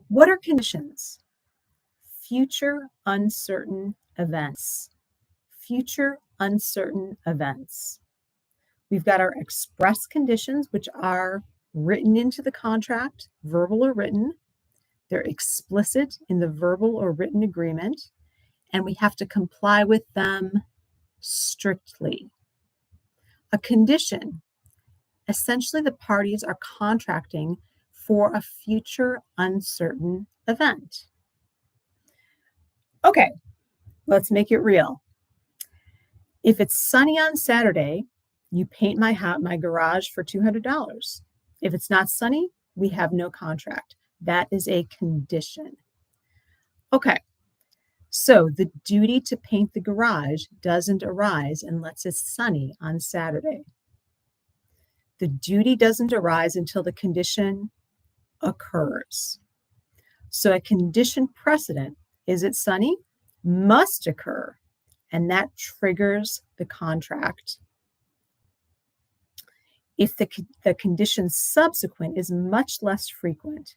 What are conditions? Future uncertain events. Future uncertain events. We've got our express conditions, which are written into the contract, verbal or written. They're explicit in the verbal or written agreement, and we have to comply with them strictly. A condition, essentially the parties are contracting for a future uncertain event. Okay, let's make it real. If it's sunny on Saturday, you paint my garage for $200. If it's not sunny, we have no contract. That is a condition. Okay, so the duty to paint the garage doesn't arise unless it's sunny on Saturday. The duty doesn't arise until the condition occurs. So a condition precedent, is it sunny, must occur, and that triggers the contract. If the condition subsequent is much less frequent,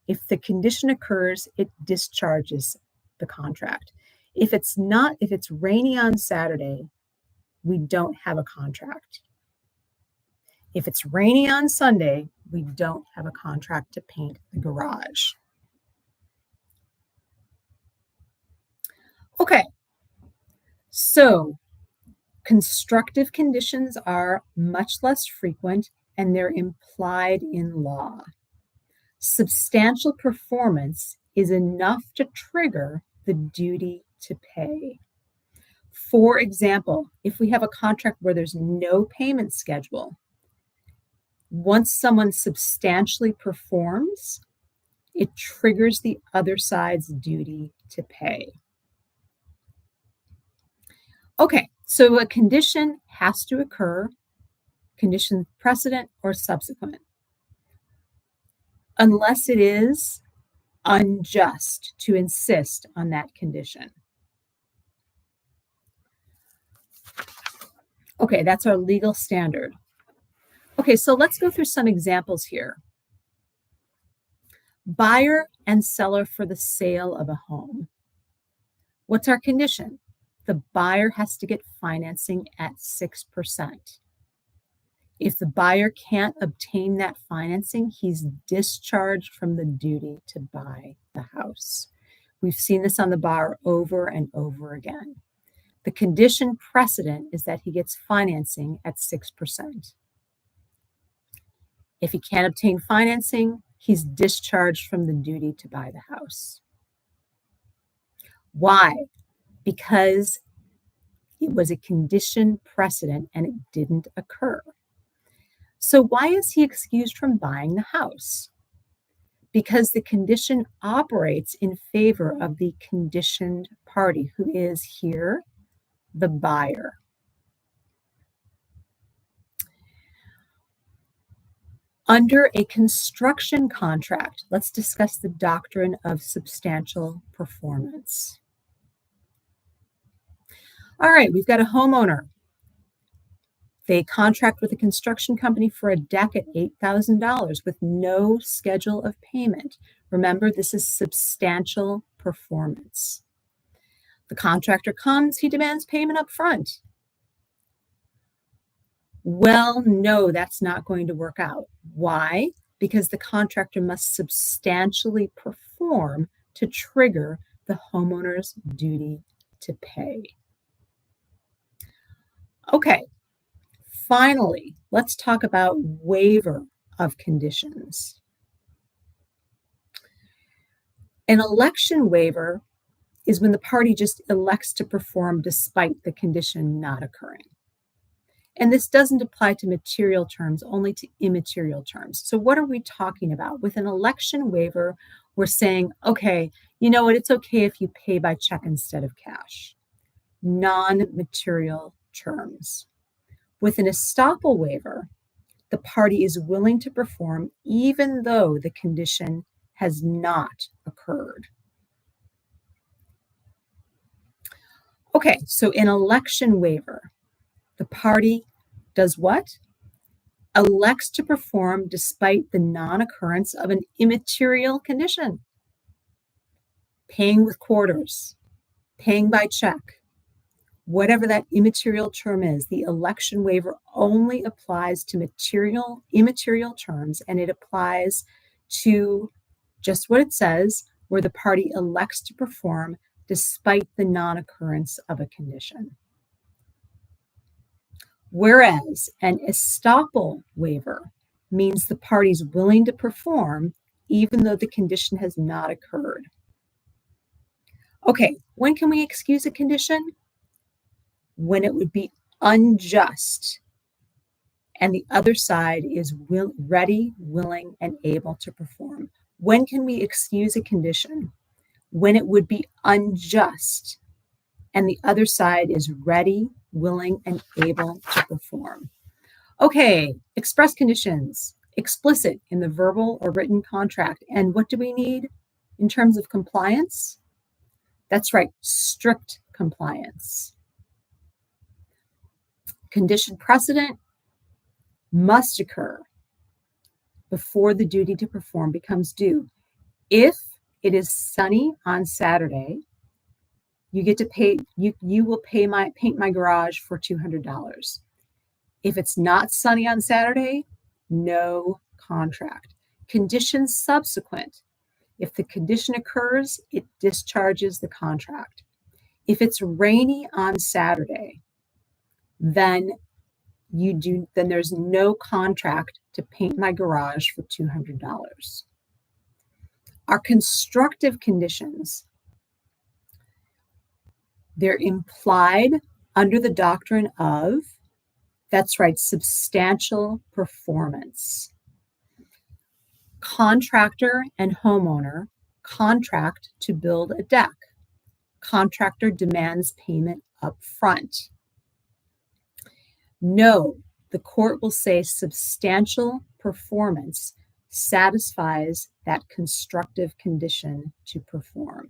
if the condition occurs, it discharges the contract. If it's rainy on Saturday, we don't have a contract. If it's rainy on Sunday, we don't have a contract to paint the garage. Okay, so constructive conditions are much less frequent and they're implied in law. Substantial performance is enough to trigger the duty to pay. For example, if we have a contract where there's no payment schedule, once someone substantially performs, it triggers the other side's duty to pay. Okay, so a condition has to occur, condition precedent or subsequent, unless it is unjust to insist on that condition. Okay, that's our legal standard. Okay, so let's go through some examples here. Buyer and seller for the sale of a home. What's our condition? The buyer has to get financing at 6%. If the buyer can't obtain that financing, he's discharged from the duty to buy the house. We've seen this on the bar over and over again. The condition precedent is that he gets financing at 6%. If he can't obtain financing, he's discharged from the duty to buy the house. Why? Because it was a condition precedent and it didn't occur. So why is he excused from buying the house? Because the condition operates in favor of the conditioned party, who is here the buyer. Under a construction contract, let's discuss the doctrine of substantial performance. All right, we've got a homeowner. They contract with a construction company for a deck at $8,000 with no schedule of payment. Remember, this is substantial performance. The contractor comes, he demands payment up front. Well, no, that's not going to work out. Why? Because the contractor must substantially perform to trigger the homeowner's duty to pay. Okay, finally, let's talk about waiver of conditions. An election waiver is when the party just elects to perform despite the condition not occurring. And this doesn't apply to material terms, only to immaterial terms. So what are we talking about? With an election waiver, we're saying, okay, you know what, it's okay if you pay by check instead of cash. Non-material terms. With an estoppel waiver, the party is willing to perform even though the condition has not occurred. Okay, so in election waiver, the party does what? Elects to perform despite the non-occurrence of an immaterial condition. paying with quarters, paying by check, whatever that immaterial term is. The election waiver only applies to immaterial terms, and it applies to just what it says, where the party elects to perform despite the non-occurrence of a condition. Whereas an estoppel waiver means the party's willing to perform even though the condition has not occurred. Okay, when can we excuse a condition? When it would be unjust and the other side is ready, willing, and able to perform. When can we excuse a condition? When it would be unjust and the other side is ready, willing, and able to perform. Okay, express conditions, explicit in the verbal or written contract. And what do we need in terms of compliance? That's right, strict compliance. Condition precedent must occur before the duty to perform becomes due. If it is sunny on Saturday, you get to pay, you will paint my garage for $200. If it's not sunny on Saturday, no contract. Conditions subsequent. If the condition occurs, it discharges the contract. If it's rainy on Saturday, then there's no contract to paint my garage for $200. Our constructive conditions, they're implied under the doctrine of, that's right, substantial performance. Contractor and homeowner contract to build a deck. Contractor demands payment up front. No, the court will say substantial performance satisfies that constructive condition to perform.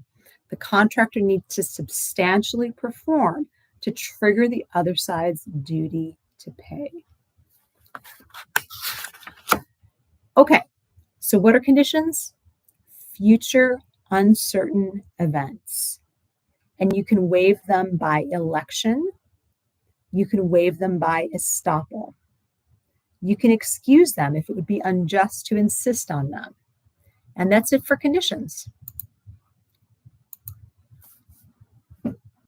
The contractor needs to substantially perform to trigger the other side's duty to pay. Okay, so what are conditions? Future uncertain events. And you can waive them by election. You can waive them by estoppel. You can excuse them if it would be unjust to insist on them. And that's it for conditions.